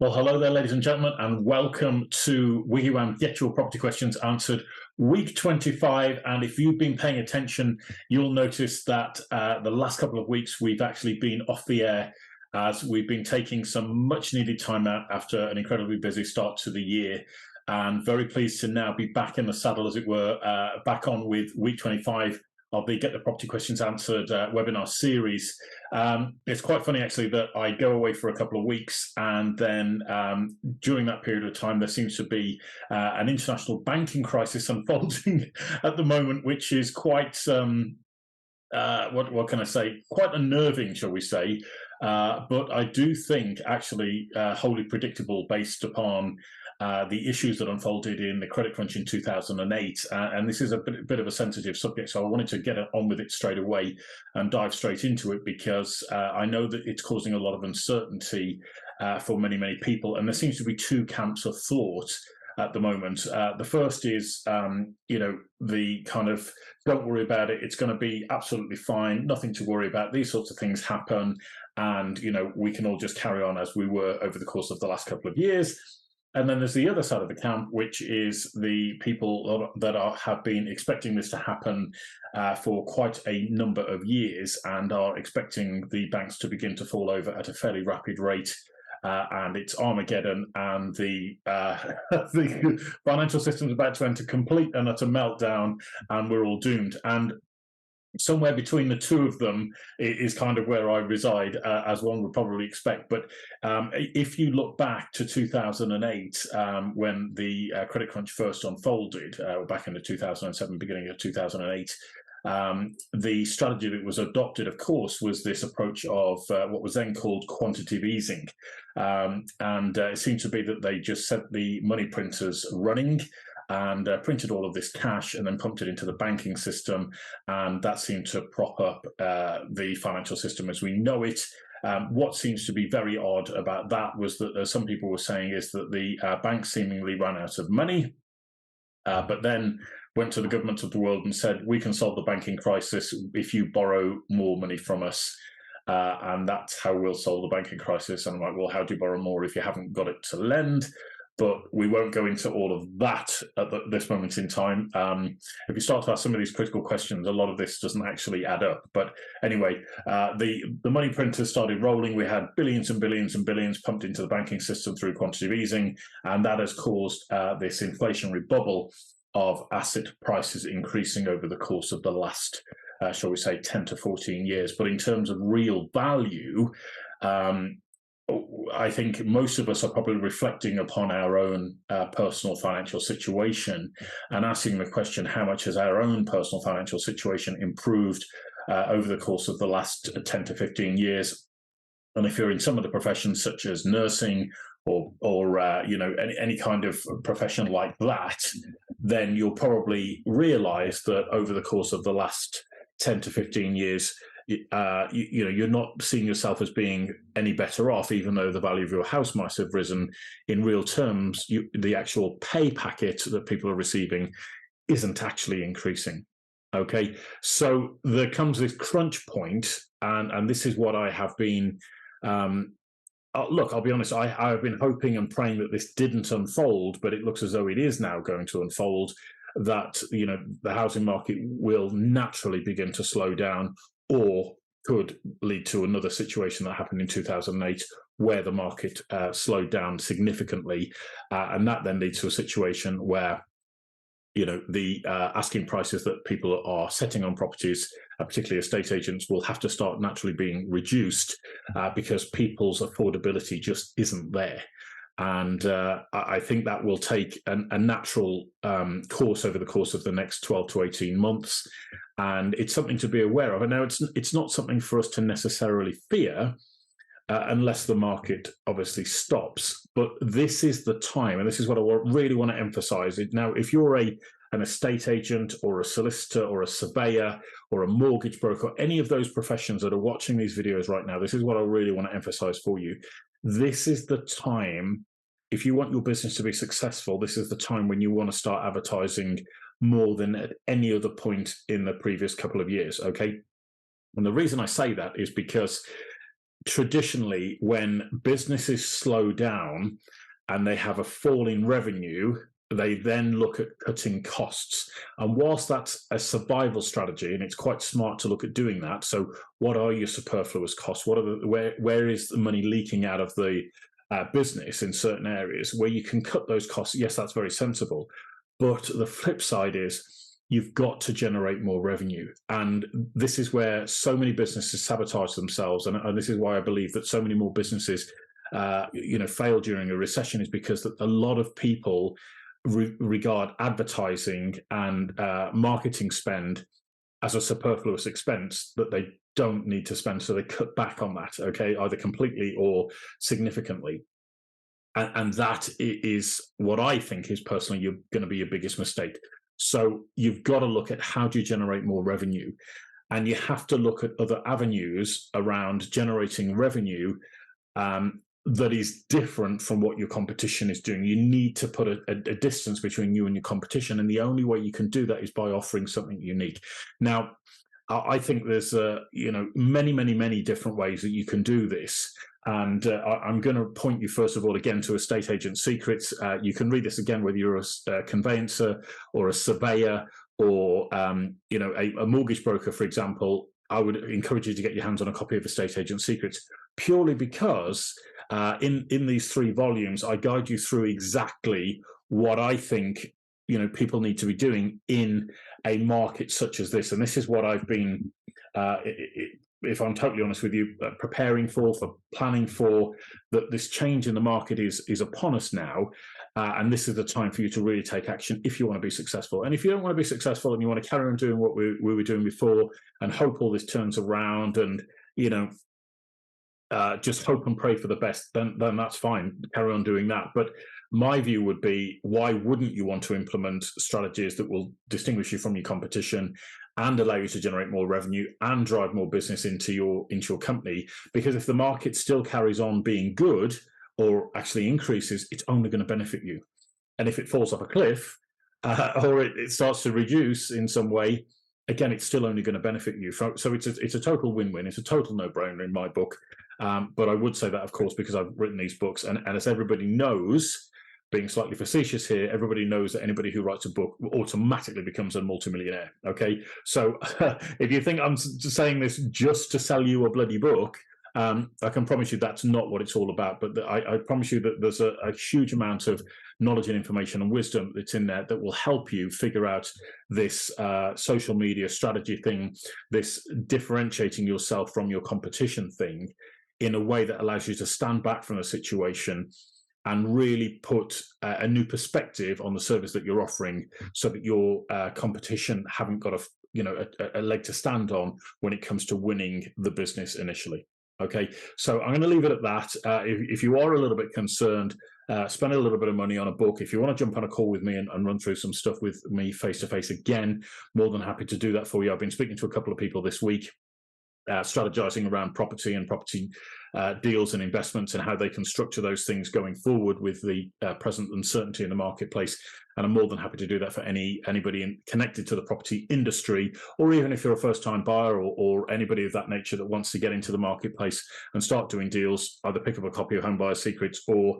Well, hello there, ladies and gentlemen, and welcome to WiggyWam Get Your Property Questions Answered, week 25. And if you've been paying attention, you'll notice that the last couple of weeks we've actually been off the air as we've been taking some much needed time out after an incredibly busy start to the year. And very pleased to now be back in the saddle, as it were, back on with week 25 of the Get the Property Questions Answered webinar series. It's quite funny, actually, that I go away for a couple of weeks, and then during that period of time, there seems to be an international banking crisis unfolding at the moment, which is quite, what can I say, quite unnerving, shall we say. But I do think, actually, wholly predictable based upon the issues that unfolded in the credit crunch in 2008. And this is a bit of a sensitive subject, so I wanted to get on with it straight away and dive straight into it, because I know that it's causing a lot of uncertainty for many, many people. And there seems to be two camps of thought at the moment. The first is, the kind of, don't worry about it, it's going to be absolutely fine, nothing to worry about, these sorts of things happen, and, we can all just carry on as we were over the course of the last couple of years. And then there's the other side of the camp, which is the people that have been expecting this to happen for quite a number of years and are expecting the banks to begin to fall over at a fairly rapid rate. And it's Armageddon, and the financial system is about to enter complete and utter meltdown, and we're all doomed. And somewhere between the two of them is kind of where I reside, as one would probably expect. But if you look back to 2008, when the credit crunch first unfolded, back in the 2007, beginning of 2008, the strategy that was adopted, of course, was this approach of what was then called quantitative easing. And it seemed to be that they just set the money printers running and printed all of this cash and then pumped it into the banking system. And that seemed to prop up the financial system as we know it. What seems to be very odd about that was that some people were saying is that the banks seemingly ran out of money, but then went to the government of the world and said, we can solve the banking crisis if you borrow more money from us. And that's how we'll solve the banking crisis. And I'm like, well, how do you borrow more if you haven't got it to lend? But we won't go into all of that at this moment in time. If you start to ask some of these critical questions, a lot of this doesn't actually add up. But anyway, the money printers started rolling. We had billions and billions and billions pumped into the banking system through quantitative easing, and that has caused this inflationary bubble of asset prices increasing over the course of the last, shall we say, 10 to 14 years. But in terms of real value, I think most of us are probably reflecting upon our own personal financial situation and asking the question, how much has our own personal financial situation improved over the course of the last 10 to 15 years? And if you're in some of the professions such as nursing or any kind of profession like that, then you'll probably realize that over the course of the last 10 to 15 years, you're not seeing yourself as being any better off, even though the value of your house might have risen. In real terms, the actual pay packet that people are receiving isn't actually increasing. Okay, so there comes this crunch point, and this is what I have been. Look, I'll be honest, I've been hoping and praying that this didn't unfold, but it looks as though it is now going to unfold, that the housing market will naturally begin to slow down, or could lead to another situation that happened in 2008, where the market slowed down significantly, and that then leads to a situation where the asking prices that people are setting on properties, particularly estate agents, will have to start naturally being reduced because people's affordability just isn't there. And I think that will take a natural course over the course of the next 12 to 18 months. And it's something to be aware of. And now it's not something for us to necessarily fear, unless the market obviously stops. But this is the time, and this is what I really want to emphasize. Now, if you're an estate agent or a solicitor or a surveyor or a mortgage broker, any of those professions that are watching these videos right now, this is what I really want to emphasize for you. This is the time, if you want your business to be successful, this is the time when you want to start advertising more than at any other point in the previous couple of years, okay? And the reason I say that is because traditionally, when businesses slow down and they have a fall in revenue, they then look at cutting costs. And whilst that's a survival strategy, and it's quite smart to look at doing that, so what are your superfluous costs? What are where is the money leaking out of the business in certain areas where you can cut those costs? Yes, that's very sensible. But the flip side is you've got to generate more revenue. And this is where so many businesses sabotage themselves. And this is why I believe that so many more businesses fail during a recession, is because a lot of people regard advertising and marketing spend as a superfluous expense that they don't need to spend. So they cut back on that, okay, either completely or significantly. And that is what I think is personally going to be your biggest mistake. So you've got to look at how do you generate more revenue, and you have to look at other avenues around generating revenue that is different from what your competition is doing. You need to put a distance between you and your competition, and the only way you can do that is by offering something unique. Now, I think there's many different ways that you can do this. And I'm going to point you, first of all, again, to Estate Agent Secrets. You can read this again, whether you're a conveyancer or a surveyor or a mortgage broker, for example. I would encourage you to get your hands on a copy of Estate Agent Secrets, purely because in these 3 volumes, I guide you through exactly what I think people need to be doing in a market such as this. And this is what I've been, if I'm totally honest with you, preparing for planning for, that this change in the market is upon us now. And this is the time for you to really take action if you want to be successful. And if you don't want to be successful and you want to carry on doing what we were doing before and hope all this turns around and, just hope and pray for the best, then that's fine. Carry on doing that. But my view would be, why wouldn't you want to implement strategies that will distinguish you from your competition and allow you to generate more revenue and drive more business into your company? Because if the market still carries on being good or actually increases, it's only going to benefit you. And if it falls off a cliff or it starts to reduce in some way, again, it's still only going to benefit you. So it's a total win-win. It's a total no-brainer in my book. But I would say that, of course, because I've written these books, and as everybody knows, being slightly facetious here, everybody knows that anybody who writes a book automatically becomes a multimillionaire. Okay, so if you think I'm saying this just to sell you a bloody book, I can promise you that's not what it's all about. But I promise you that there's a huge amount of knowledge and information and wisdom that's in there that will help you figure out this social media strategy thing, this differentiating yourself from your competition thing, in a way that allows you to stand back from the situation and really put a new perspective on the service that you're offering, so that your competition haven't got a leg to stand on when it comes to winning the business initially. Okay, so I'm going to leave it at that. If you are a little bit concerned, spend a little bit of money on a book. If you want to jump on a call with me and run through some stuff with me face-to-face, again, more than happy to do that for you. I've been speaking to a couple of people this week, strategizing around property and property deals and investments and how they can structure those things going forward with the present uncertainty in the marketplace. And I'm more than happy to do that for anybody connected to the property industry, or even if you're a first-time buyer or anybody of that nature that wants to get into the marketplace and start doing deals. Either pick up a copy of Home Buyer Secrets or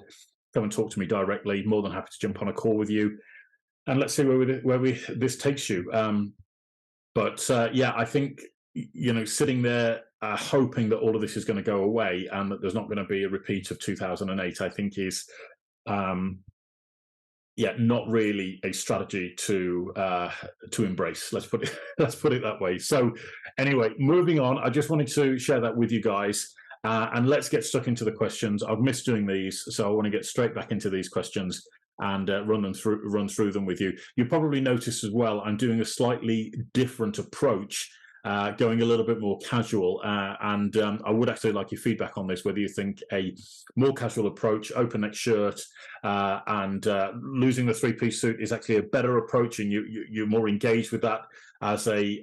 come and talk to me directly. More than happy to jump on a call with you, and let's see where this takes you. Yeah, I think, sitting there hoping that all of this is going to go away and that there's not going to be a repeat of 2008, I think is, not really a strategy to embrace. Let's put it that way. So anyway, moving on, I just wanted to share that with you guys, and let's get stuck into the questions. I've missed doing these, so I want to get straight back into these questions and run through them with you. You probably noticed as well, I'm doing a slightly different approach, going a little bit more casual, and I would actually like your feedback on this, whether you think a more casual approach, open neck shirt, and losing the 3-piece suit is actually a better approach and you're more engaged with that, as a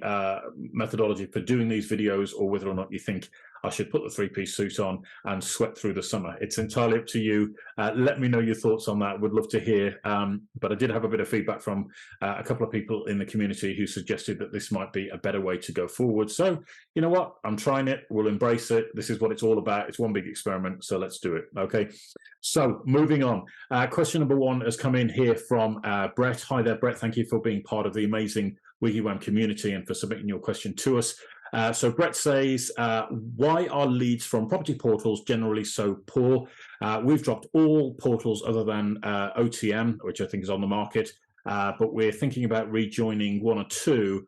methodology for doing these videos, or whether or not you think I should put the three-piece suit on and sweat through the summer. It's entirely up to you. Let me know your thoughts on that. Would love to hear. But I did have a bit of feedback from a couple of people in the community who suggested that this might be a better way to go forward. So you know what? I'm trying it. We'll embrace it. This is what it's all about. It's one big experiment. So let's do it. Okay. So moving on. Question number one has come in here from Brett. Hi there, Brett. Thank you for being part of the amazing WiggyWam community and for submitting your question to us. So Brett says, why are leads from property portals generally so poor? We've dropped all portals other than OTM, which I think is on the market, but we're thinking about rejoining one or two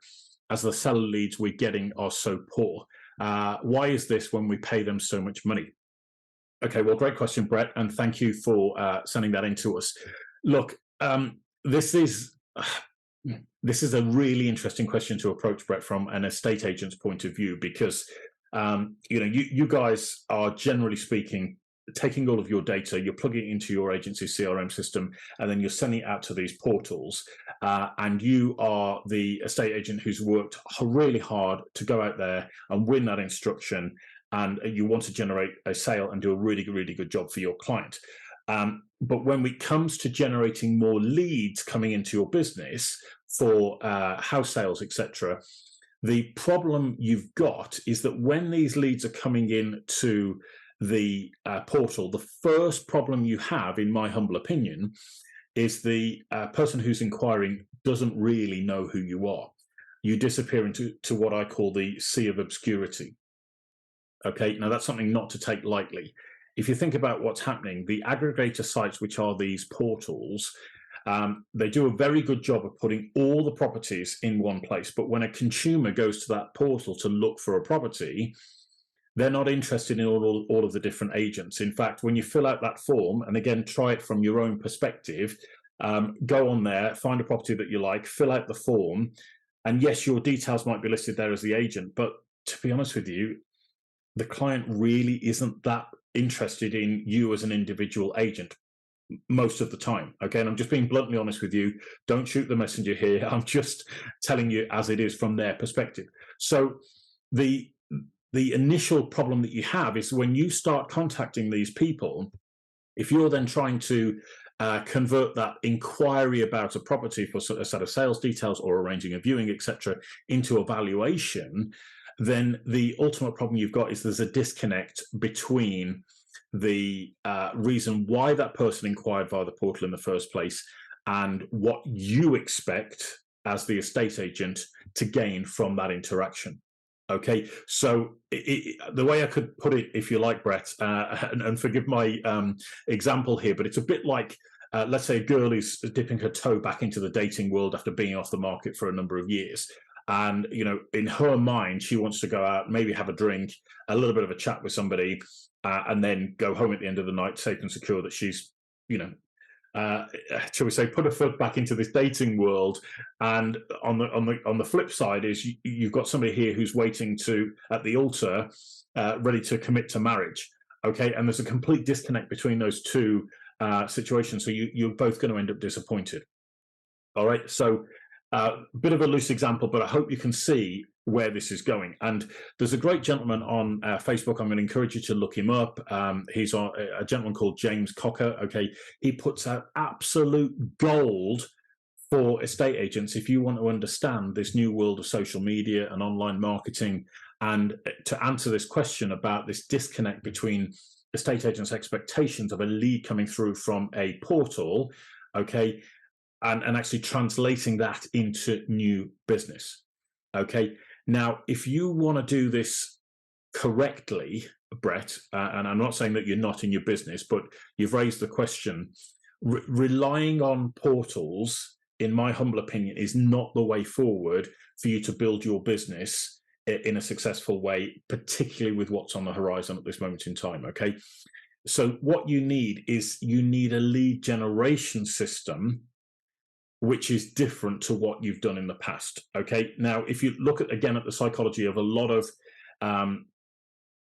as the seller leads we're getting are so poor. Why is this when we pay them so much money? Okay, well, great question, Brett, and thank you for sending that in to us. Look, this is a really interesting question to approach, Brett, from an estate agent's point of view, because you guys are, generally speaking, taking all of your data, you're plugging it into your agency's CRM system, and then you're sending it out to these portals. And you are the estate agent who's worked really hard to go out there and win that instruction, and you want to generate a sale and do a really, really good job for your client. But when it comes to generating more leads coming into your business for house sales, etc., the problem you've got is that when these leads are coming in to the portal, the first problem you have, in my humble opinion, is the person who's inquiring doesn't really know who you are. You disappear into what I call the sea of obscurity. Okay, now that's something not to take lightly. If you think about what's happening, the aggregator sites, which are these portals, they do a very good job of putting all the properties in one place. But when a consumer goes to that portal to look for a property, they're not interested in all of the different agents. In fact, when you fill out that form, and again, try it from your own perspective, go on there, find a property that you like, fill out the form, and yes, your details might be listed there as the agent, but to be honest with you, the client really isn't that interested in you as an individual agent most of the time. Okay, and I'm just being bluntly honest with you. Don't shoot the messenger here. I'm just telling you as it is from their perspective. So the initial problem that you have is when you start contacting these people, if you're then trying to convert that inquiry about a property for a set of sales details or arranging a viewing, etc., into a valuation, then the ultimate problem you've got is there's a disconnect between the reason why that person inquired via the portal in the first place and what you expect as the estate agent to gain from that interaction. Okay, so the way I could put it, if you like, Brett, and forgive my example here, but it's a bit like, let's say a girl is dipping her toe back into the dating world after being off the market for a number of years. And, in her mind, she wants to go out, maybe have a drink, a little bit of a chat with somebody, and then go home at the end of the night, safe and secure that she's, shall we say, put her foot back into this dating world. And on the flip side is you've got somebody here who's waiting at the altar, ready to commit to marriage. Okay, and there's a complete disconnect between those two situations. So you're both going to end up disappointed. All right, so a bit of a loose example, but I hope you can see where this is going. And there's a great gentleman on Facebook. I'm going to encourage you to look him up. He's a gentleman called James Cocker. Okay, he puts out absolute gold for estate agents if you want to understand this new world of social media and online marketing, and to answer this question about this disconnect between estate agents' expectations of a lead coming through from a portal, okay, and actually translating that into new business. Okay, now if you want to do this correctly, Brett, and I'm not saying that you're not in your business, but you've raised the question, relying on portals, in my humble opinion, is not the way forward for you to build your business in a successful way, particularly with what's on the horizon at this moment in time. Okay, so what you need is a lead generation system which is different to what you've done in the past. Okay, now if you look at the psychology of a lot of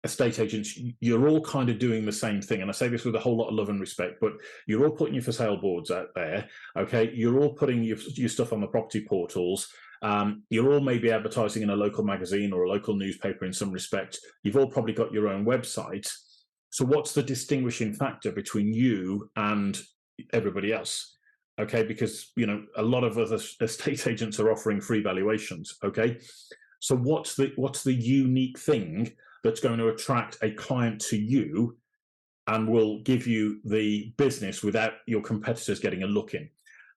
estate agents, you're all kind of doing the same thing, and I say this with a whole lot of love and respect, but you're all putting your for sale boards out there. Okay, you're all putting your stuff on the property portals, You're all maybe advertising in a local magazine or a local newspaper in some respect. You've all probably got your own website. So what's the distinguishing factor between you and everybody else? Okay, because a lot of other estate agents are offering free valuations. Okay, so what's the unique thing that's going to attract a client to you and will give you the business without your competitors getting a look in?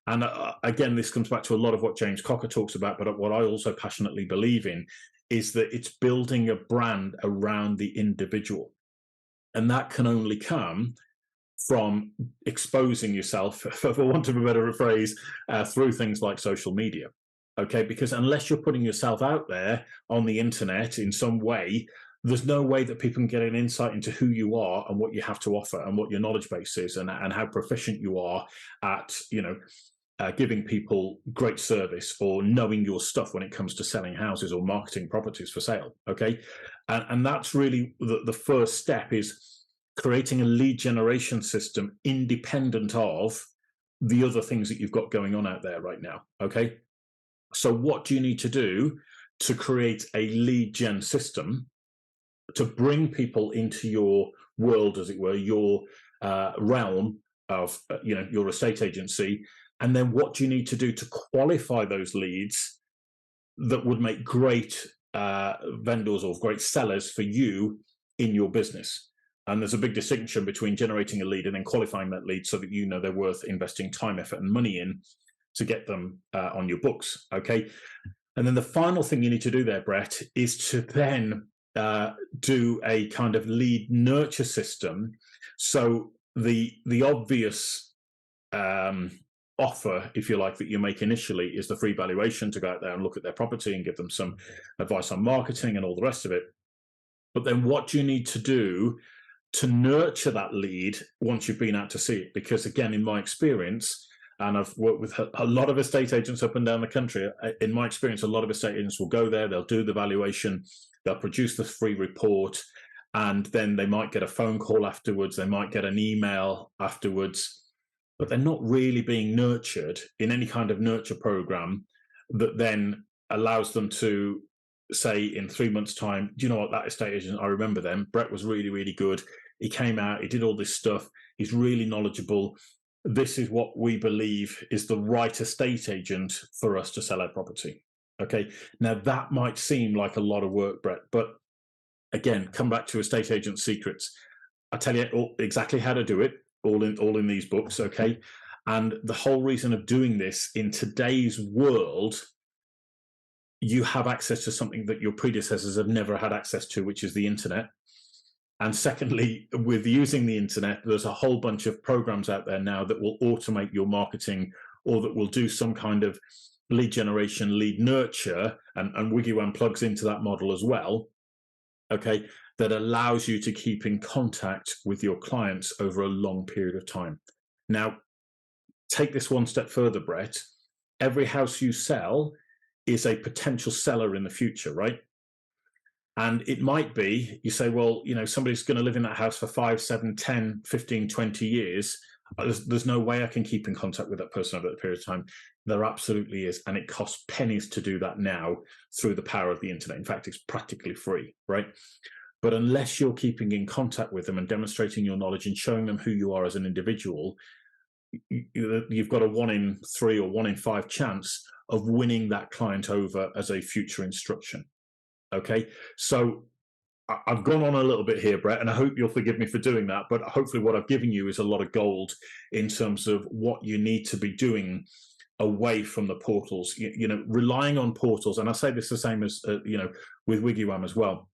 And again, this comes back to a lot of what James Cocker talks about, but what I also passionately believe in is that it's building a brand around the individual. And that can only come from exposing yourself, for want of a better phrase, through things like social media. Okay, because unless you're putting yourself out there on the internet in some way, there's no way that people can get an insight into who you are and what you have to offer and what your knowledge base is and how proficient you are at, giving people great service or knowing your stuff when it comes to selling houses or marketing properties for sale. Okay, and that's really the first step, is creating a lead generation system independent of the other things that you've got going on out there right now. Okay, so what do you need to do to create a lead gen system to bring people into your world, as it were, your realm of your estate agency? And then what do you need to do to qualify those leads that would make great vendors or great sellers for you in your business? And there's a big distinction between generating a lead and then qualifying that lead so that they're worth investing time, effort, and money in to get them on your books. Okay. And then the final thing you need to do there, Brett, is to then do a kind of lead nurture system. So the obvious offer, if you like, that you make initially is the free valuation to go out there and look at their property and give them some advice on marketing and all the rest of it. But then what do you need to do to nurture that lead once you've been out to see it? Because again, in my experience, and I've worked with a lot of estate agents up and down the country, in my experience, a lot of estate agents will go there, they'll do the valuation, they'll produce the free report, and then they might get a phone call afterwards, they might get an email afterwards, but they're not really being nurtured in any kind of nurture program that then allows them to say in 3 months' time, do you know what, that estate agent, I remember them, Brett was really, really good. He came out, he did all this stuff, he's really knowledgeable. This is what we believe is the right estate agent for us to sell our property. Okay, now that might seem like a lot of work, Brett, but again, come back to estate agent secrets. I tell you exactly how to do it, all in these books. Okay, and the whole reason of doing this in today's world, you have access to something that your predecessors have never had access to, which is the internet. And secondly, with using the internet, there's a whole bunch of programs out there now that will automate your marketing or that will do some kind of lead generation, lead nurture, and WiggyWam plugs into that model as well, okay, that allows you to keep in contact with your clients over a long period of time. Now, take this one step further, Brett. Every house you sell is a potential seller in the future, right? And it might be, you say, well, somebody's going to live in that house for 5, 7, 10, 15, 20 years. There's no way I can keep in contact with that person over that period of time. There absolutely is. And it costs pennies to do that now through the power of the internet. In fact, it's practically free, right? But unless you're keeping in contact with them and demonstrating your knowledge and showing them who you are as an individual, you've got a 1 in 3 or 1 in 5 chance of winning that client over as a future instruction. Okay, so I've gone on a little bit here, Brett, and I hope you'll forgive me for doing that, but hopefully what I've given you is a lot of gold in terms of what you need to be doing away from the portals, relying on portals. And I say this the same as, with WiggyWam as well.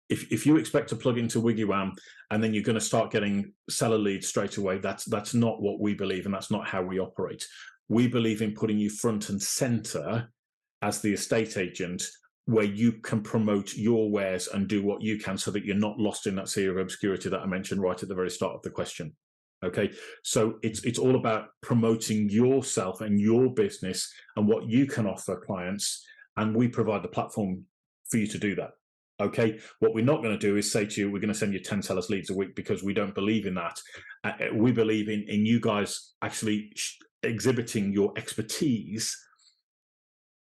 If you expect to plug into WiggyWam and then you're going to start getting seller leads straight away, that's not what we believe, and that's not how we operate. We believe in putting you front and center as the estate agent, where you can promote your wares and do what you can so that you're not lost in that sea of obscurity that I mentioned right at the very start of the question. Okay, so it's all about promoting yourself and your business and what you can offer clients, and we provide the platform for you to do that. Okay, what we're not going to do is say to you, we're going to send you 10 sellers leads a week, because we don't believe in that. We believe in you guys actually exhibiting your expertise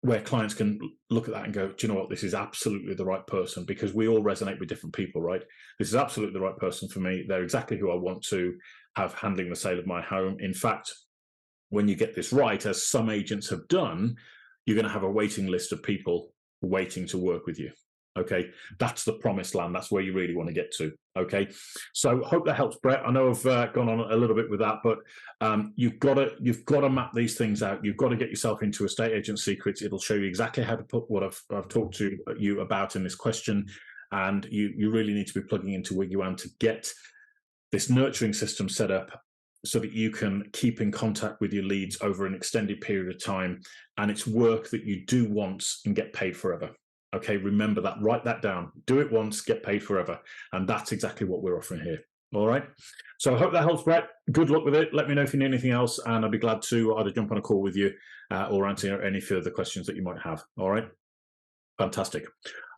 where clients can look at that and go, do you know what, this is absolutely the right person, because we all resonate with different people, right? This is absolutely the right person for me. They're exactly who I want to have handling the sale of my home. In fact, when you get this right, as some agents have done, you're going to have a waiting list of people waiting to work with you. Okay, that's the promised land. That's where you really want to get to. Okay, so hope that helps, Brett. I know I've gone on a little bit with that, but you've got to map these things out. You've got to get yourself into Estate Agent Secrets. It'll show you exactly how to put what I've talked to you about in this question, and you really need to be plugging into WiggyWam to get this nurturing system set up so that you can keep in contact with your leads over an extended period of time, and it's work that you do once and get paid forever. Okay, remember that, write that down. Do it once, get paid forever. And that's exactly what we're offering here. All right. So I hope that helps, Brett. Good luck with it. Let me know if you need anything else, and I'll be glad to either jump on a call with you or answer any further questions that you might have. All right. Fantastic.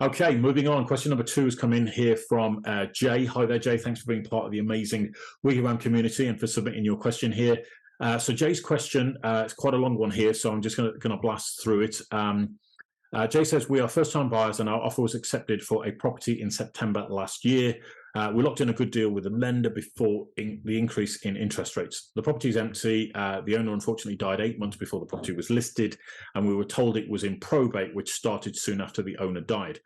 Okay, moving on. Question number 2 has come in here from Jay. Hi there, Jay. Thanks for being part of the amazing WiggyWam community and for submitting your question here. So Jay's question, it's quite a long one here, so I'm just going to blast through it. Jay says, we are first-time buyers and our offer was accepted for a property in September last year. We locked in a good deal with the lender before the increase in interest rates. The property is empty. The owner unfortunately died 8 months before the property was listed, and we were told it was in probate, which started soon after the owner died.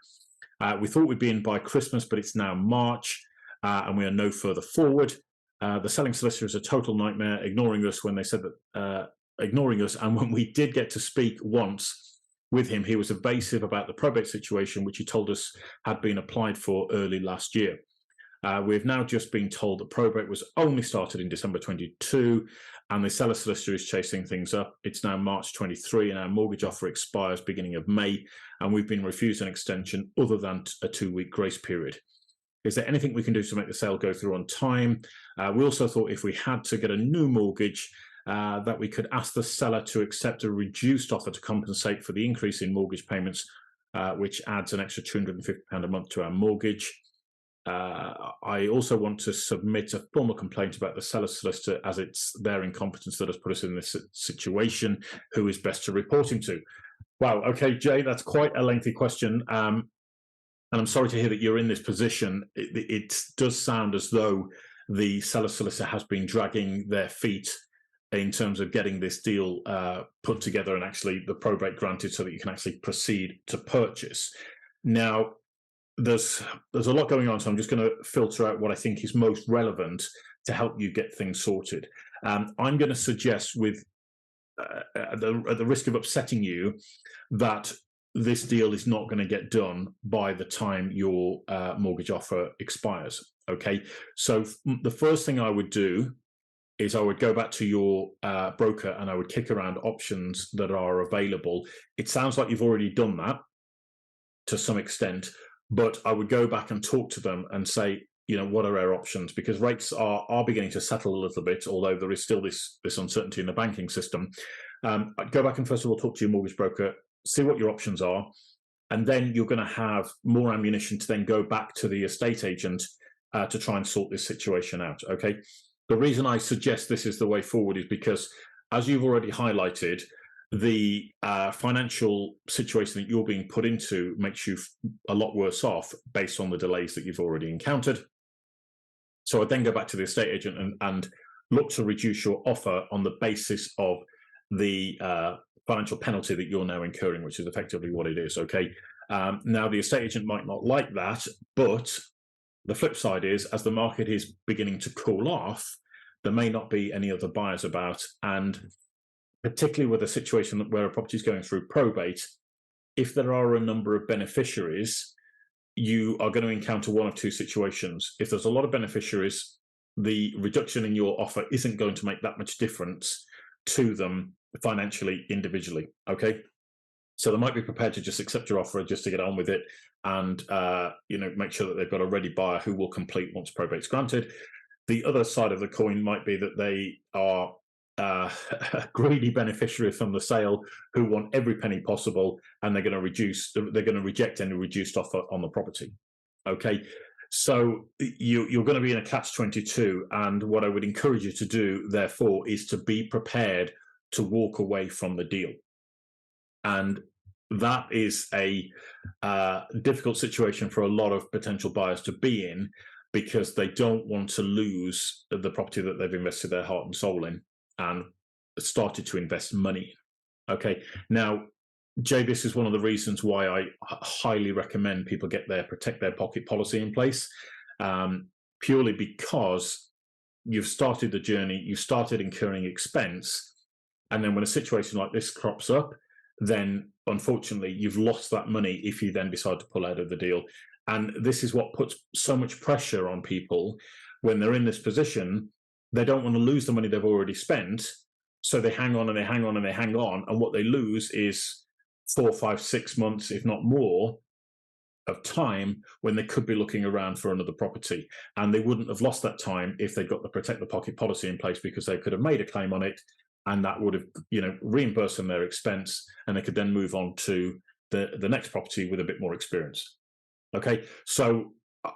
We thought we'd be in by Christmas, but it's now March, and we are no further forward. The selling solicitor is a total nightmare, ignoring us when they said that, and when we did get to speak once with him, he was evasive about the probate situation, which he told us had been applied for early last year. We've now just been told that probate was only started in December 22, and the seller solicitor is chasing things up. It's now March 23, and our mortgage offer expires beginning of May, and we've been refused an extension other than a 2-week grace period. Is there anything we can do to make the sale go through on time? We also thought if we had to get a new mortgage, that we could ask the seller to accept a reduced offer to compensate for the increase in mortgage payments, which adds an extra £250 a month to our mortgage. I also want to submit a formal complaint about the seller solicitor, as it's their incompetence that has put us in this situation. Who is best to report him to? Wow, okay, Jay, that's quite a lengthy question. And I'm sorry to hear that you're in this position. It does sound as though the seller solicitor has been dragging their feet in terms of getting this deal put together and actually the probate granted so that you can actually proceed to purchase. Now, there's a lot going on, so I'm just going to filter out what I think is most relevant to help you get things sorted. I'm going to suggest, with at the risk of upsetting you, that this deal is not going to get done by the time your mortgage offer expires. Okay, so the first thing I would do is I would go back to your broker and I would kick around options that are available. It sounds like you've already done that to some extent, but I would go back and talk to them and say, you know, what are our options? Because rates are beginning to settle a little bit, although there is still this uncertainty in the banking system. I'd go back and first of all talk to your mortgage broker, see what your options are, and then you're going to have more ammunition to then go back to the estate agent to try and sort this situation out, okay? The reason I suggest this is the way forward is because, as you've already highlighted, the financial situation that you're being put into makes you a lot worse off based on the delays that you've already encountered. So I'd then go back to the estate agent and look to reduce your offer on the basis of the financial penalty that you're now incurring, which is effectively what it is, okay? Now, the estate agent might not like that, but the flip side is, as the market is beginning to cool off, there may not be any other buyers about, and particularly with a situation where a property is going through probate, if there are a number of beneficiaries, you are going to encounter one of two situations. If there's a lot of beneficiaries, the reduction in your offer isn't going to make that much difference to them financially, individually, okay? So they might be prepared to just accept your offer just to get on with it and make sure that they've got a ready buyer who will complete once probate's granted. The other side of the coin might be that they are a greedy beneficiary from the sale who want every penny possible, and they're going to reject any reduced offer on the property. Okay, so you're going to be in a catch-22, and what I would encourage you to do, therefore, is to be prepared to walk away from the deal. And that is a difficult situation for a lot of potential buyers to be in, because they don't want to lose the property that they've invested their heart and soul in and started to invest money in. Okay, now, Jay, this is one of the reasons why I highly recommend people get their protect their pocket policy in place, purely because you've started the journey, you started incurring expense, and then when a situation like this crops up, then unfortunately you've lost that money if you then decide to pull out of the deal. And this is what puts so much pressure on people when they're in this position. They don't want to lose the money they've already spent, so they hang on and they hang on and they hang on, and what they lose is 4, 5, 6 months, if not more, of time when they could be looking around for another property. And they wouldn't have lost that time if they'd got the protect the pocket policy in place, because they could have made a claim on it, and that would have, reimbursed them their expense, and they could then move on to the next property with a bit more experience. Okay, so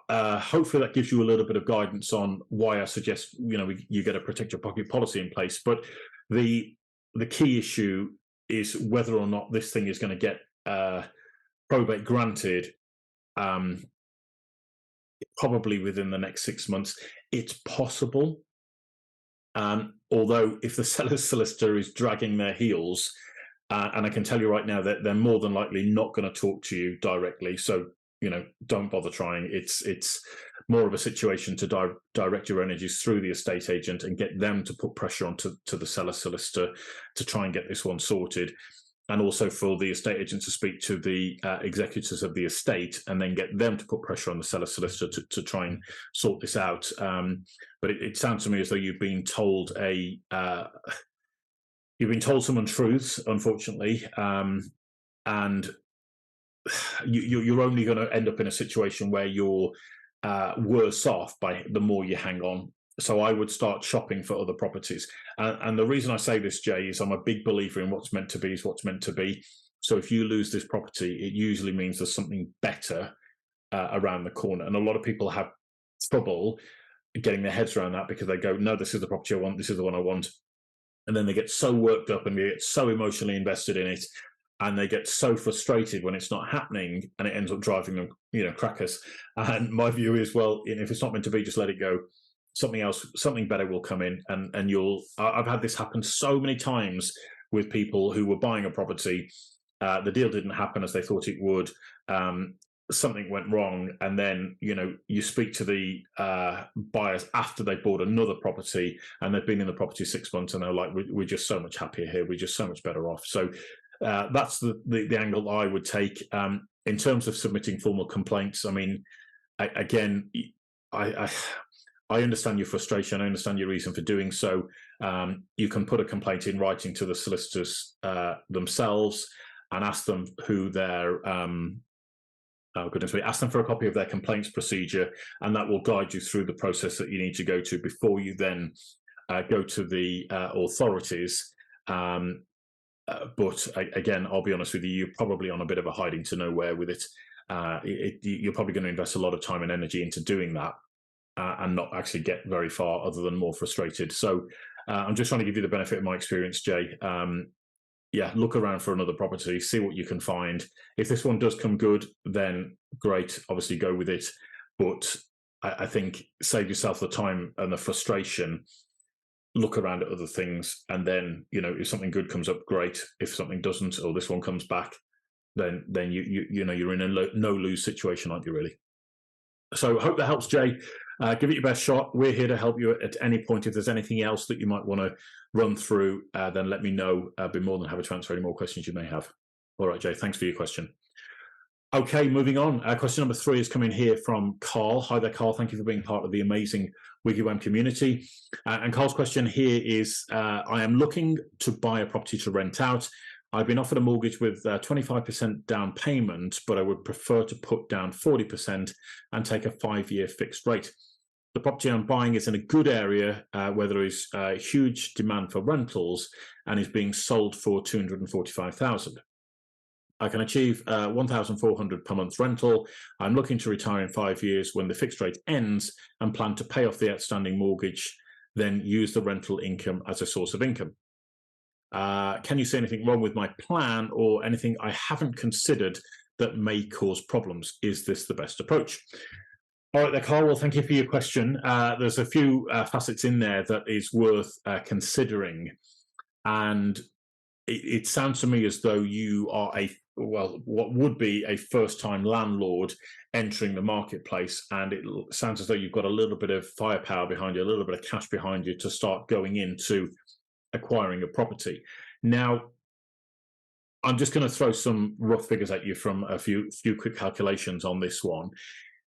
hopefully that gives you a little bit of guidance on why I suggest you get a protect your pocket policy in place. But the key issue is whether or not this thing is going to get probate granted. Probably within the next 6 months. It's possible, although if the seller's solicitor is dragging their heels, and I can tell you right now that they're more than likely not going to talk to you directly, so don't bother trying. It's more of a situation to direct your energies through the estate agent and get them to put pressure onto the seller's solicitor to try and get this one sorted, and also for the estate agent to speak to the executors of the estate and then get them to put pressure on the seller solicitor to try and sort this out. But it sounds to me as though you've been told some untruths, unfortunately, and you're only going to end up in a situation where you're worse off by the more you hang on. So I would start shopping for other properties. And the reason I say this, Jay, is I'm a big believer in what's meant to be is what's meant to be. So if you lose this property, it usually means there's something better around the corner. And a lot of people have trouble getting their heads around that, because they go, no, this is the property I want, this is the one I want. And then they get so worked up and they get so emotionally invested in it, and they get so frustrated when it's not happening, and it ends up driving them, crackers. And my view is, well, if it's not meant to be, just let it go. Something better will come in, and I've had this happen so many times with people who were buying a property. The deal didn't happen as they thought it would. Something went wrong, and then you speak to the buyers after they bought another property, and they've been in the property 6 months, and they're like, we're just so much happier here, we're just so much better off. So that's the angle I would take. In terms of submitting formal complaints, I mean, I understand your frustration. I understand your reason for doing so. You can put a complaint in writing to the solicitors themselves and ask them who their ask them for a copy of their complaints procedure, and that will guide you through the process that you need to go to before you then go to the authorities. But again, I'll be honest with you, you're probably on a bit of a hiding to nowhere with it. You're probably going to invest a lot of time and energy into doing that, and not actually get very far, other than more frustrated. So I'm just trying to give you the benefit of my experience, Jay. Look around for another property, see what you can find. If this one does come good, then great, obviously go with it. But I think save yourself the time and the frustration. Look around at other things, and then if something good comes up, great. If something doesn't, or this one comes back, then you're in a no lose situation, aren't you, really? So hope that helps, Jay. Give it your best shot. We're here to help you at any point. If there's anything else that you might want to run through, then let me know. I'll be more than happy to answer any more questions you may have. All right, Jay, thanks for your question. Okay, moving on. Question number 3 is coming here from Carl. Hi there, Carl. Thank you for being part of the amazing WiggyWam community. And Carl's question here is, I am looking to buy a property to rent out. I've been offered a mortgage with 25% down payment, but I would prefer to put down 40% and take a 5-year fixed rate. The property I'm buying is in a good area where there is huge demand for rentals, and is being sold for $245,000. I can achieve $1,400 per month rental. I'm looking to retire in 5 years when the fixed rate ends, and plan to pay off the outstanding mortgage, then use the rental income as a source of income. Can you say anything wrong with my plan or anything I haven't considered that may cause problems? Is this the best approach? All right, there, Carl. Well, thank you for your question. There's a few facets in there that is worth considering. And it sounds to me as though you are what would be a first-time landlord entering the marketplace, and it sounds as though you've got a little bit of firepower behind you, a little bit of cash behind you to start going into acquiring a property. Now, I'm just going to throw some rough figures at you from a few quick calculations on this one.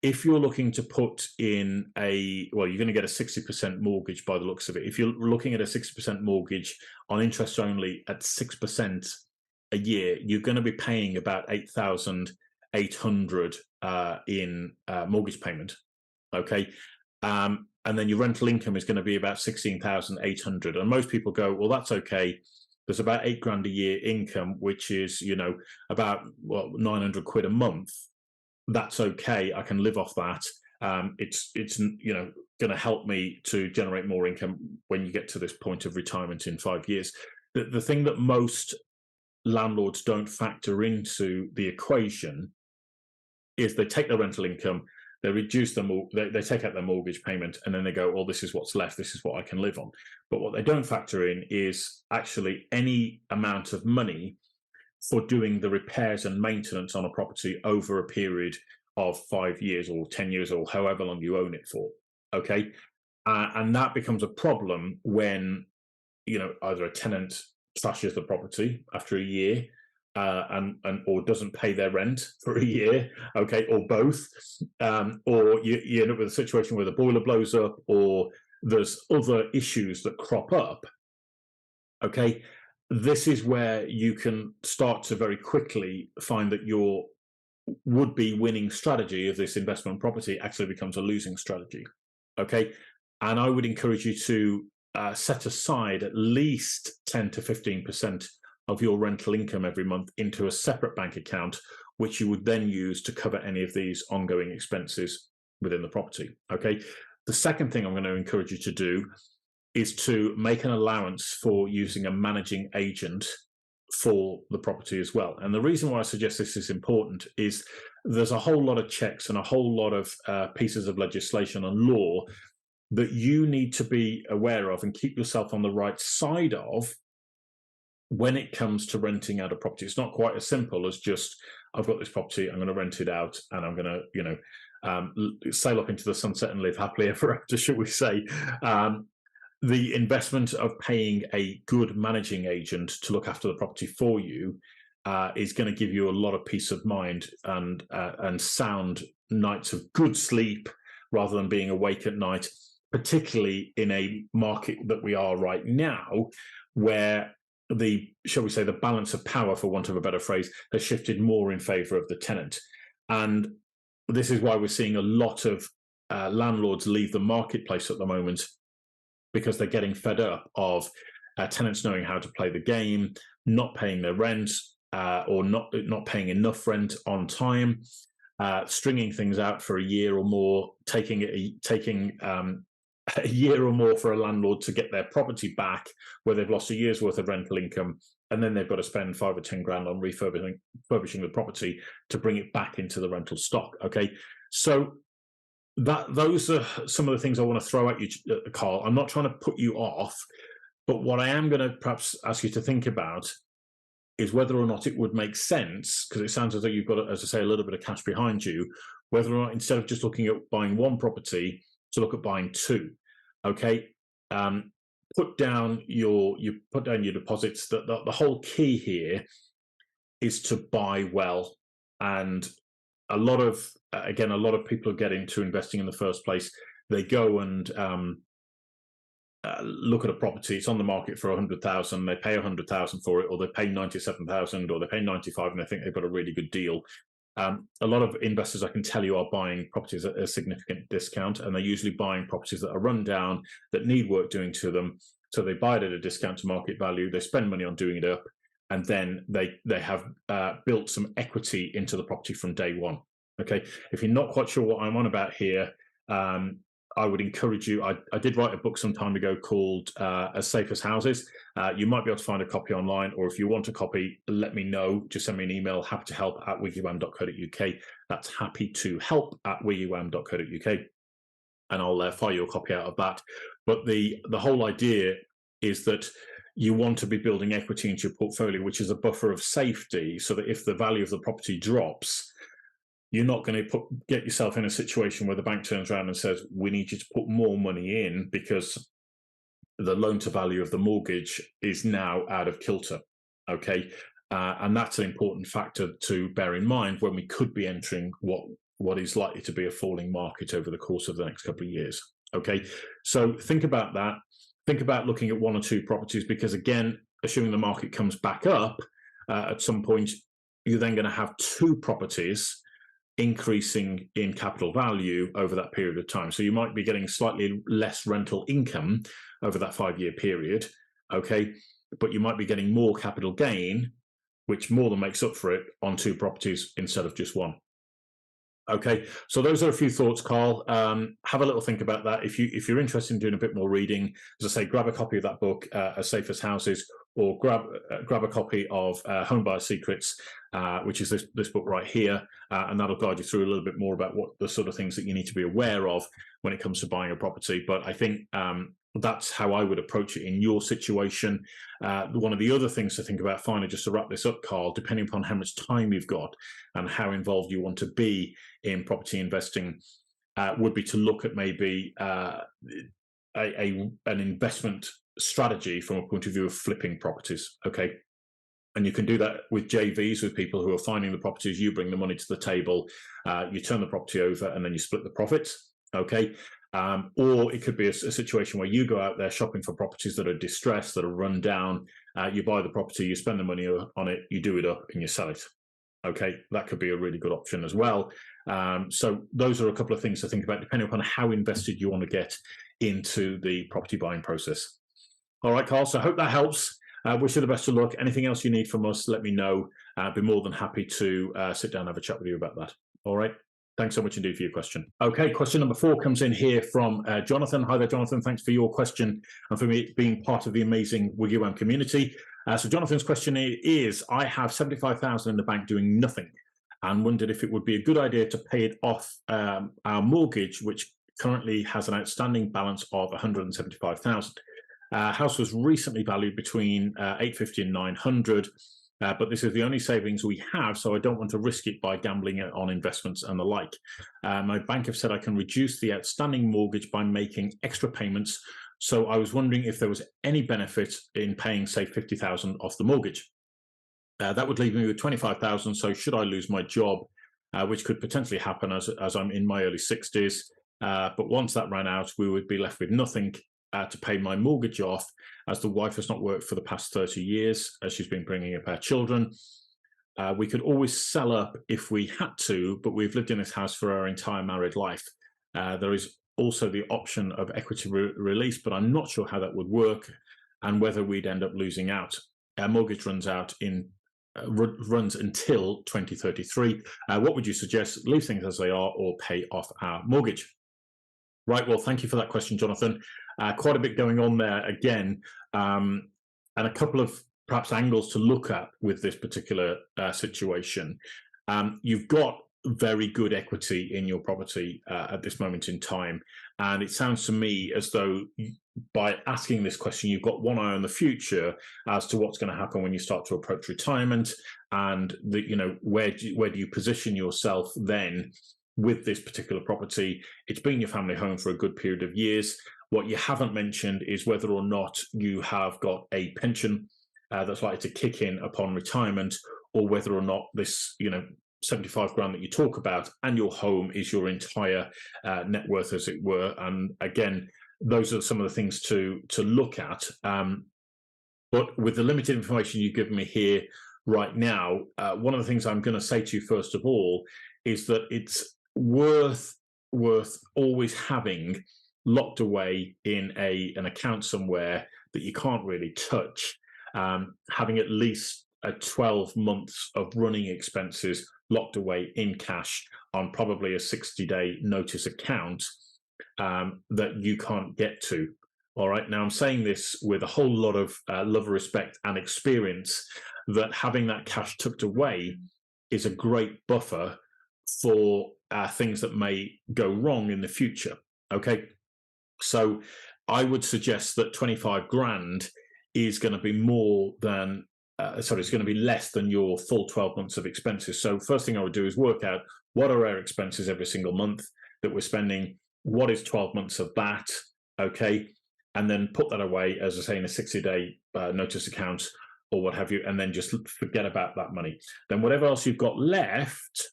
If you're looking to put in you're going to get a 60% mortgage by the looks of it. If you're looking at a 60% mortgage on interest only at 6% a year, you're going to be paying about 8,800 in mortgage payment. Okay. And then your rental income is going to be about 16,800. And most people go, well, that's okay. There's about £8,000 a year income, which is, about 900 quid a month. That's okay. I can live off that. It's going to help me to generate more income when you get to this point of retirement in 5 years. The thing that most landlords don't factor into the equation is they take their rental income, they reduce they take out their mortgage payment, and then they go, well, this is what's left, this is what I can live on. But what they don't factor in is actually any amount of money for doing the repairs and maintenance on a property over a period of 5 years or 10 years or however long you own it for. Okay. And that becomes a problem when, either a tenant trashes the property after a year, or doesn't pay their rent for a year, okay, or both, or you end up with a situation where the boiler blows up, or there's other issues that crop up. Okay, this is where you can start to very quickly find that your would-be winning strategy of this investment property actually becomes a losing strategy. Okay, and I would encourage you to set aside at least 10 to 15% of your rental income every month into a separate bank account, which you would then use to cover any of these ongoing expenses within the property. Okay, the second thing I'm going to encourage you to do is to make an allowance for using a managing agent for the property as well. And the reason why I suggest this is important is there's a whole lot of checks and a whole lot of pieces of legislation and law that you need to be aware of and keep yourself on the right side of when it comes to renting out a property. It's not quite as simple as just, I've got this property, I'm going to rent it out, and I'm going to, sail up into the sunset and live happily ever after, shall we say. The investment of paying a good managing agent to look after the property for you is going to give you a lot of peace of mind and sound nights of good sleep rather than being awake at night, particularly in a market that we are right now, where shall we say, the balance of power, for want of a better phrase, has shifted more in favour of the tenant. And this is why we're seeing a lot of landlords leave the marketplace at the moment, because they're getting fed up of tenants knowing how to play the game, not paying their rent, or not paying enough rent on time, stringing things out for a year or more, taking a year or more for a landlord to get their property back, where they've lost a year's worth of rental income, and then they've got to spend 5 or 10 grand on refurbishing the property to bring it back into the rental stock. Okay, so those are some of the things I want to throw at you, Carl. I'm not trying to put you off, but what I am going to perhaps ask you to think about is whether or not it would make sense, because it sounds as though you've got, as I say, a little bit of cash behind you, whether or not, instead of just looking at buying one property, to look at buying two. Okay, put down your deposits. The whole key here is to buy well, and a lot of people get into investing in the first place. They go and look at a property. It's on the market for 100,000. They pay 100,000 for it, or they pay 97,000, or they pay 95, and they think they've got a really good deal. A lot of investors, I can tell you, are buying properties at a significant discount, and they're usually buying properties that are run down, that need work doing to them. So they buy it at a discount to market value. They spend money on doing it up, and then they have built some equity into the property from day one. Okay, if you're not quite sure what I'm on about here, I would encourage you. I did write a book some time ago called As Safe as Houses. You might be able to find a copy online, or if you want a copy, let me know. Just send me an email, happy to help at wiggywam.co.uk. That's happy to help at wiggywam.co.uk. And I'll fire you a copy out of that. But the whole idea is that you want to be building equity into your portfolio, which is a buffer of safety, so that if the value of the property drops, you're not going to get yourself in a situation where the bank turns around and says, we need you to put more money in because the loan to value of the mortgage is now out of kilter. Okay. And that's an important factor to bear in mind when we could be entering what is likely to be a falling market over the course of the next couple of years. Okay. So think about that. Think about looking at one or two properties, because again, assuming the market comes back up at some point, you're then going to have two properties increasing in capital value over that period of time. So you might be getting slightly less rental income over that 5-year period, okay? But you might be getting more capital gain, which more than makes up for it on two properties instead of just one. Okay, so those are a few thoughts, Carl. Have a little think about that. If you're interested in doing a bit more reading, as I say, grab a copy of that book, As Safe as Houses, or grab a copy of Home Buyer Secrets, which is this book right here, and that'll guide you through a little bit more about what the sort of things that you need to be aware of when it comes to buying a property. But I think that's how I would approach it in your situation. One of the other things to think about, finally, just to wrap this up, Carl, depending upon how much time you've got and how involved you want to be in property investing, would be to look at maybe an investment strategy from a point of view of flipping properties. Okay. And you can do that with JVs, with people who are finding the properties. You bring the money to the table, you turn the property over, and then you split the profits. Okay. Or it could be a situation where you go out there shopping for properties that are distressed, that are run down. You buy the property, you spend the money on it, you do it up, and you sell it. Okay, that could be a really good option as well. So those are a couple of things to think about, depending upon how invested you want to get into the property buying process. All right, Carl, so I hope that helps. Wish you the best of luck. Anything else you need from us, let me know. I'd be more than happy to sit down and have a chat with you about that. All right. Thanks so much indeed for your question. Okay, question number 4 comes in here from Jonathan. Hi there, Jonathan. Thanks for your question and for me being part of the amazing WiggyWam community. So Jonathan's question is, I have 75,000 in the bank doing nothing and wondered if it would be a good idea to pay it off our mortgage, which currently has an outstanding balance of 175,000. House was recently valued between 850 and 900. But this is the only savings we have, so I don't want to risk it by gambling it on investments and the like. My bank have said I can reduce the outstanding mortgage by making extra payments. So I was wondering if there was any benefit in paying, say, 50,000 off the mortgage. That would leave me with 25,000. So should I lose my job, which could potentially happen as I'm in my early 60s, but once that ran out, we would be left with nothing to pay my mortgage off, as the wife has not worked for the past 30 years, as she's been bringing up our children. We could always sell up if we had to, but we've lived in this house for our entire married life. There is also the option of equity release, but I'm not sure how that would work and whether we'd end up losing out. Our mortgage runs until 2033. What would you suggest? Leave things as they are or pay off our mortgage? Right, well, thank you for that question, Jonathan. Quite a bit going on there again, and a couple of perhaps angles to look at with this particular situation. You've got very good equity in your property at this moment in time, and it sounds to me as though by asking this question, you've got one eye on the future as to what's going to happen when you start to approach retirement, and where do you position yourself then with this particular property. It's been your family home for a good period of years. What you haven't mentioned is whether or not you have got a pension that's likely to kick in upon retirement, or whether or not this, 75 grand that you talk about and your home is your entire net worth, as it were. And again, those are some of the things to look at. But with the limited information you've given me here right now, one of the things I'm going to say to you first of all is that it's worth always having locked away in an account somewhere that you can't really touch, having at least 12 months of running expenses locked away in cash on probably a 60-day notice account, that you can't get to. All right. Now, I'm saying this with a whole lot of love, respect, and experience that having that cash tucked away is a great buffer for things that may go wrong in the future. Okay. So I would suggest that 25 grand is going to be more than, it's going to be less than your full 12 months of expenses. So first thing I would do is work out what are our expenses every single month that we're spending, what is 12 months of that, okay? And then put that away, as I say, in a 60-day notice account or what have you, and then just forget about that money. Then whatever else you've got left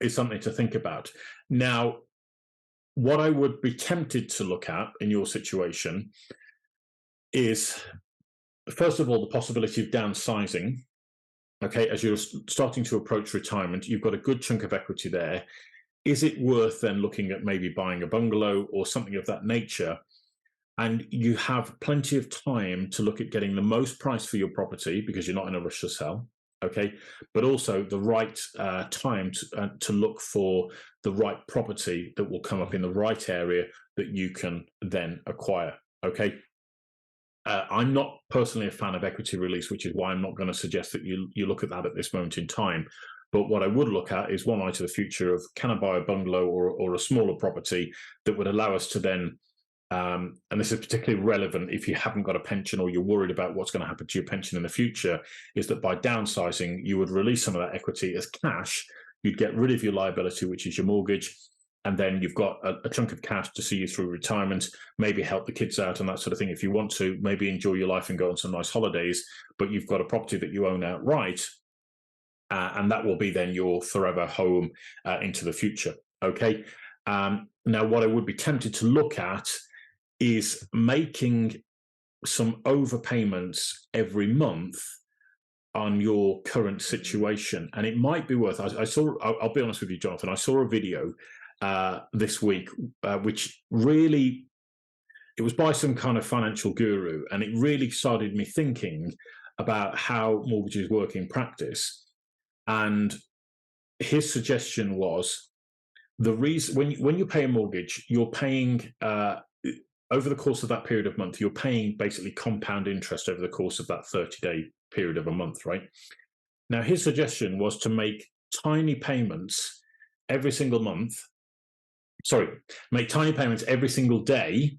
is something to think about. Now, what I would be tempted to look at in your situation is, first of all, the possibility of downsizing. Okay, as you're starting to approach retirement, you've got a good chunk of equity there. Is it worth then looking at maybe buying a bungalow or something of that nature? And you have plenty of time to look at getting the most price for your property because you're not in a rush to sell. Okay, but also the right time to look for the right property that will come up in the right area that you can then acquire. Okay. I'm not personally a fan of equity release, which is why I'm not going to suggest that you look at that at this moment in time. But what I would look at is one eye to the future of, can I buy a bungalow or a smaller property that would allow us to then, and this is particularly relevant if you haven't got a pension or you're worried about what's going to happen to your pension in the future, is that by downsizing, you would release some of that equity as cash. You'd get rid of your liability, which is your mortgage. And then you've got a chunk of cash to see you through retirement, maybe help the kids out and that sort of thing. If you want to, maybe enjoy your life and go on some nice holidays, but you've got a property that you own outright. And that will be then your forever home into the future. Okay. Now, what I would be tempted to look at is making some overpayments every month on your current situation. And it might be worth, I'll be honest with you, Jonathan, I saw a video this week, which really, it was by some kind of financial guru, and it really started me thinking about how mortgages work in practice. And his suggestion was, the reason when you pay a mortgage, you're paying over the course of that period of month, you're paying basically compound interest over the course of that 30-day period of a month, right? Now, his suggestion was to make tiny payments every single month. Make tiny payments every single day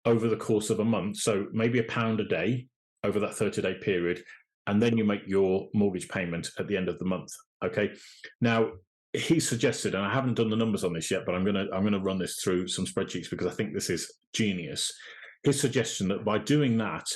over the course of a month. So maybe £1 a day over that 30-day period, and then you make your mortgage payment at the end of the month. Okay. Now, he suggested, and I haven't done the numbers on this yet, but I'm gonna run this through some spreadsheets because I think this is genius. His suggestion that by doing that,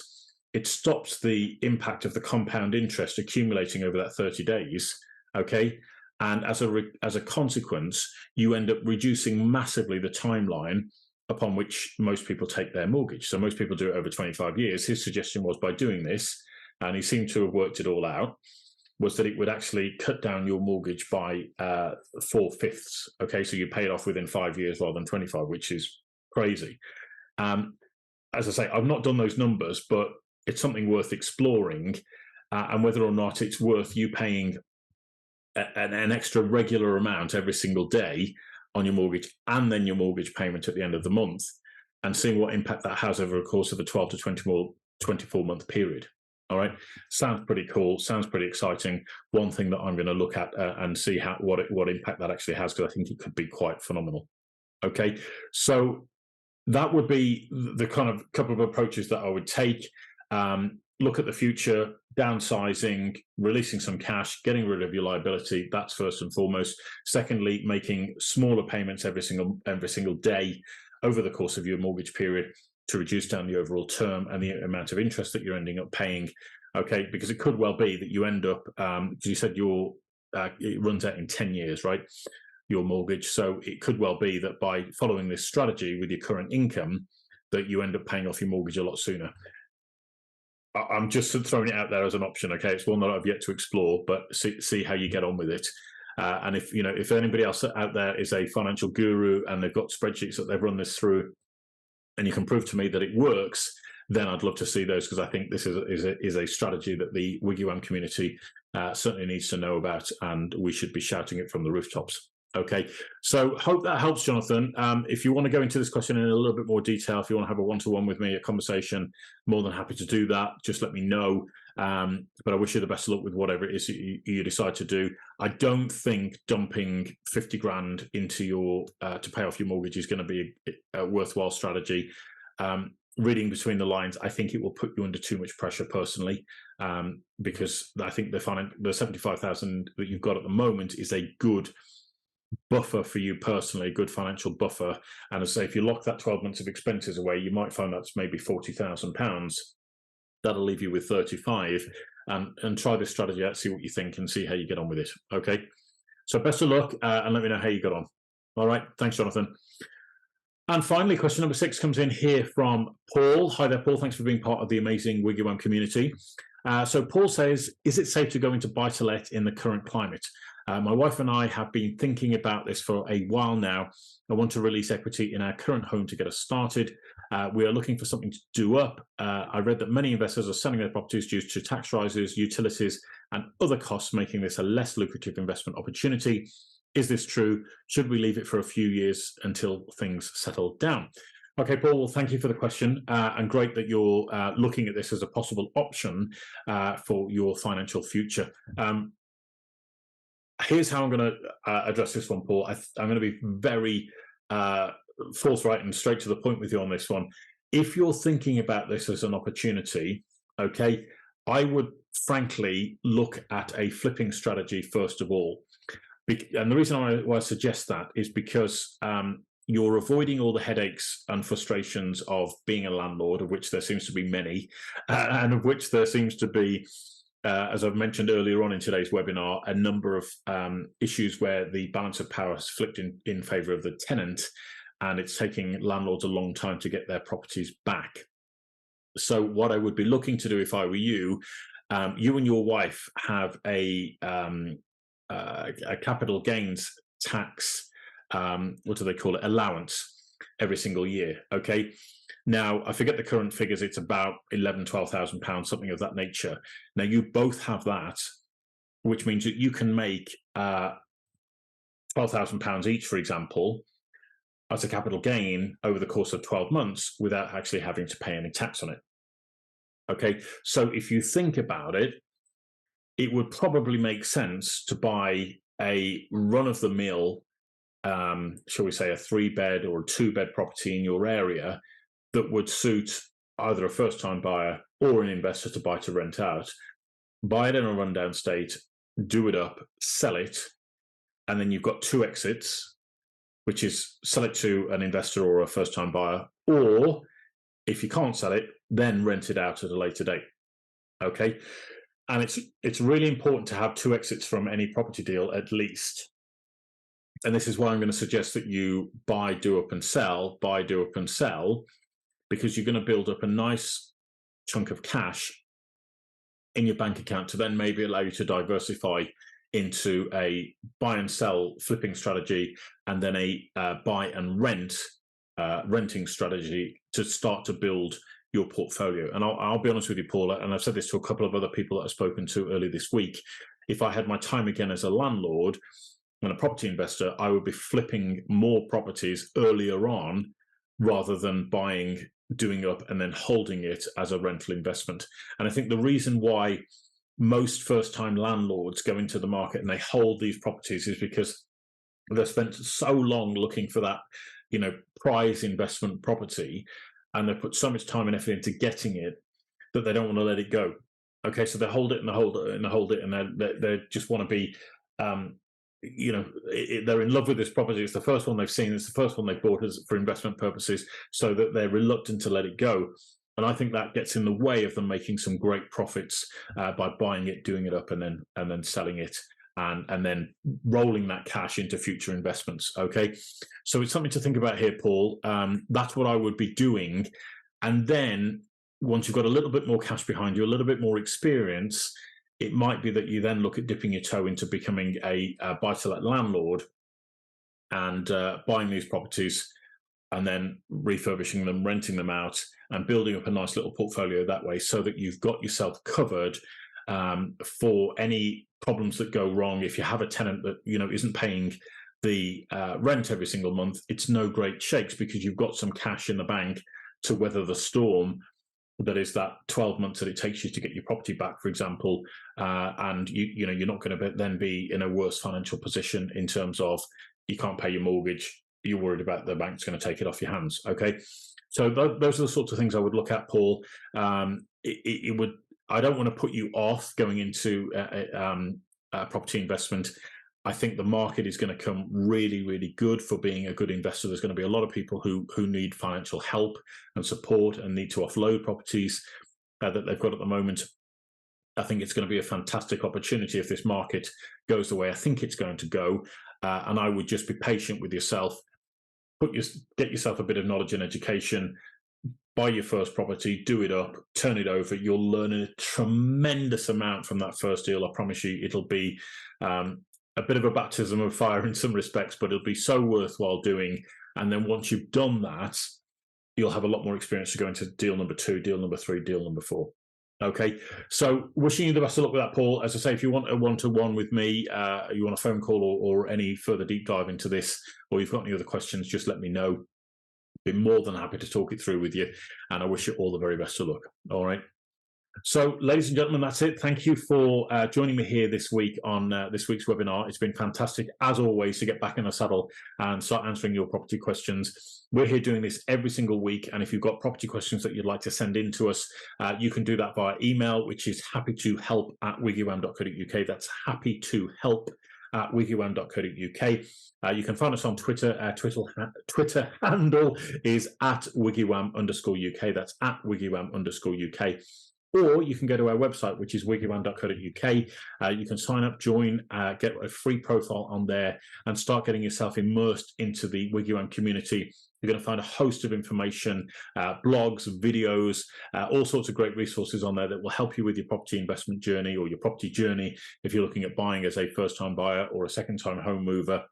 it stops the impact of the compound interest accumulating over that 30 days. Okay. And as a consequence, you end up reducing massively the timeline upon which most people take their mortgage. So most people do it over 25 years. His suggestion was, by doing this, and he seemed to have worked it all out, was that it would actually cut down your mortgage by 4/5. Okay, so you pay it off within 5 years rather than 25, which is crazy. As I say, I've not done those numbers, but it's something worth exploring, and whether or not it's worth you paying an extra regular amount every single day on your mortgage, and then your mortgage payment at the end of the month, and seeing what impact that has over the course of a 12 to 24 month period. All right, sounds pretty cool. Sounds pretty exciting. One thing that I'm going to look at and see what impact that actually has, because I think it could be quite phenomenal. Okay, so that would be the kind of couple of approaches that I would take. Look at the future, downsizing, releasing some cash, getting rid of your liability. That's first and foremost. Secondly, making smaller payments every single day over the course of your mortgage period to reduce down the overall term and the amount of interest that you're ending up paying. Okay, because it could well be that you end up, because you said it runs out in 10 years, right? Your mortgage. So it could well be that by following this strategy with your current income, that you end up paying off your mortgage a lot sooner. I'm just throwing it out there as an option. Okay, it's one that I've yet to explore, but see how you get on with it. And if anybody else out there is a financial guru and they've got spreadsheets that they've run this through, and you can prove to me that it works, then I'd love to see those, because I think this is a strategy that the WiggyWam community certainly needs to know about, and we should be shouting it from the rooftops. Okay, so hope that helps, Jonathan. If you want to go into this question in a little bit more detail, if you want to have a one-to-one with me, a conversation, more than happy to do that. Just let me know. But I wish you the best of luck with whatever it is you decide to do. I don't think dumping 50 grand into your to pay off your mortgage is going to be a worthwhile strategy. Reading between the lines, I think it will put you under too much pressure personally, because I think the 75,000 that you've got at the moment is a good buffer for you personally, a good financial buffer. And as I say, if you lock that 12 months of expenses away, you might find that's maybe £40,000. That'll leave you with 35, and try this strategy out, see what you think, and see how you get on with it. Okay, so best of luck, and let me know how you got on. All right, thanks, Jonathan. And finally, question number 6 comes in here from Paul. Hi there, Paul. Thanks for being part of the amazing WiggyWam community. So Paul says, is it safe to go into buy-to-let in the current climate? My wife and I have been thinking about this for a while now. I want to release equity in our current home to get us started. We are looking for something to do up. I read that many investors are selling their properties due to tax rises, utilities, and other costs, making this a less lucrative investment opportunity. Is this true? Should we leave it for a few years until things settle down? Okay, Paul, well, thank you for the question, and great that you're looking at this as a possible option for your financial future. Here's how I'm going to address this one, Paul. I'm going to be very forthright and straight to the point with you on this one. If you're thinking about this as an opportunity, okay, I would frankly look at a flipping strategy first of all. And the reason why I suggest that is because you're avoiding all the headaches and frustrations of being a landlord, of which there seems to be many, and of which there seems to be, as I've mentioned earlier on in today's webinar, a number of issues where the balance of power has flipped in favour of the tenant, and it's taking landlords a long time to get their properties back. So what I would be looking to do if I were you, you and your wife have a capital gains tax, what do they call it, allowance every single year. Okay, now I forget the current figures, it's about £11,000-12,000, something of that nature. Now you both have that, which means that you can make £12,000 each, for example, as a capital gain over the course of 12 months without actually having to pay any tax on it. Okay, so if you think about it, it would probably make sense to buy a run-of-the-mill, shall we say, a 3-bed or a 2-bed property in your area that would suit either a first-time buyer or an investor to buy to rent out. Buy it in a rundown state, do it up, sell it, and then you've got 2 exits, which is sell it to an investor or a first-time buyer, or if you can't sell it, then rent it out at a later date. Okay. And it's really important to have 2 exits from any property deal at least. And this is why I'm going to suggest that you buy, do up and sell, because you're going to build up a nice chunk of cash in your bank account to then maybe allow you to diversify into a buy and sell flipping strategy, and then a buy and rent renting strategy to start to build your portfolio. And I'll be honest with you, Paula, and I've said this to a couple of other people that I've spoken to earlier this week, if I had my time again as a landlord and a property investor, I would be flipping more properties earlier on rather than buying, doing up, and then holding it as a rental investment. And I think the reason why most first-time landlords go into the market and they hold these properties is because they've spent so long looking for that, prize investment property, and they put so much time and effort into getting it that they don't want to let it go. Okay, so they hold it and they hold it and they hold it, and they just want to be, they're in love with this property. It's the first one they've seen. It's the first one they've bought for investment purposes, so that they're reluctant to let it go. And I think that gets in the way of them making some great profits by buying it, doing it up, and then selling it, and then rolling that cash into future investments. Okay, so it's something to think about here, Paul. That's what I would be doing. And then once you've got a little bit more cash behind you, a little bit more experience, it might be that you then look at dipping your toe into becoming a buy-to-let landlord and buying these properties and then refurbishing them, renting them out, and building up a nice little portfolio that way, so that you've got yourself covered for any problems that go wrong. If you have a tenant that isn't paying the rent every single month, it's no great shakes because you've got some cash in the bank to weather the storm. That is that 12 months that it takes you to get your property back, for example, and you're not going to then be in a worse financial position in terms of you can't pay your mortgage, you're worried about the bank's going to take it off your hands. Okay, so those are the sorts of things I would look at, Paul. It would. I don't want to put you off going into property investment. I think the market is going to come really, really good for being a good investor. There's going to be a lot of people who need financial help and support and need to offload properties that they've got at the moment. I think it's going to be a fantastic opportunity if this market goes the way I think it's going to go. And I would just be patient with yourself. Get yourself a bit of knowledge and education. Buy your first property, do it up, turn it over. You'll learn a tremendous amount from that first deal. I promise you, it'll be a bit of a baptism of fire in some respects, but it'll be so worthwhile doing. And then once you've done that, you'll have a lot more experience to go into deal number 2, deal number 3, deal number 4. Okay, so wishing you the best of luck with that, Paul. As I say, if you want a one-to-one with me, you want a phone call or any further deep dive into this, or you've got any other questions, just let me know. Be more than happy to talk it through with you, and I wish you all the very best of luck. All right. So, ladies and gentlemen, that's it. Thank you for joining me here this week on this week's webinar. It's been fantastic, as always, to get back in the saddle and start answering your property questions. We're here doing this every single week, and if you've got property questions that you'd like to send in to us, you can do that via email, which is happytohelp@wiggywam.co.uk. That's happytohelp@wiggywam.co.uk. You can find us on Twitter. Our Twitter handle is @WiggyWam_UK. That's @WiggyWam_UK. Or you can go to our website, which is wiggywam.co.uk. You can sign up, join, get a free profile on there, and start getting yourself immersed into the WiggyWam community. You're going to find a host of information, blogs, videos, all sorts of great resources on there that will help you with your property investment journey or your property journey if you're looking at buying as a first-time buyer or a second-time home mover.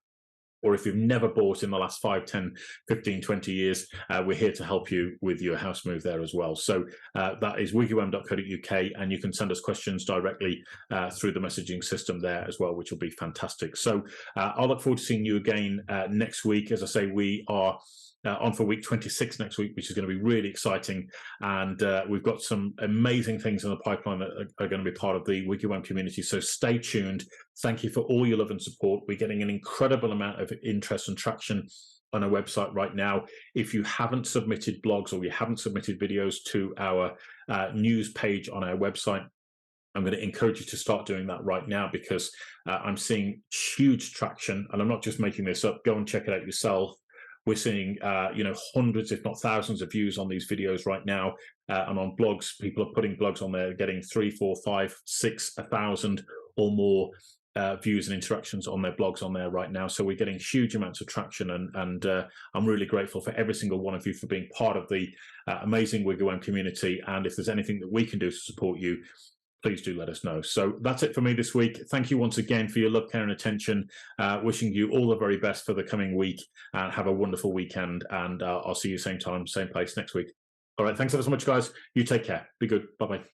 Or if you've never bought in the last 5, 10, 15, 20 years, we're here to help you with your house move there as well. So that is wiggywam.co.uk, and you can send us questions directly through the messaging system there as well, which will be fantastic. So I'll look forward to seeing you again next week. As I say, we are on for week 26 next week, which is going to be really exciting. And we've got some amazing things in the pipeline that are going to be part of the WiggyWam community. So stay tuned. Thank you for all your love and support. We're getting an incredible amount of interest and traction on our website right now. If you haven't submitted blogs or you haven't submitted videos to our news page on our website, I'm going to encourage you to start doing that right now, because I'm seeing huge traction. And I'm not just making this up. Go and check it out yourself. We're seeing, hundreds, if not thousands, of views on these videos right now, and on blogs. People are putting blogs on there, getting 3, 4, 5, 6, 1,000 or more views and interactions on their blogs on there right now. So we're getting huge amounts of traction, and I'm really grateful for every single one of you for being part of the amazing WiggyWam community. And if there's anything that we can do to support you, please do let us know. So that's it for me this week. Thank you once again for your love, care, and attention. Wishing you all the very best for the coming week, and have a wonderful weekend. And I'll see you same time, same place next week. All right. Thanks ever so much, guys. You take care. Be good. Bye-bye.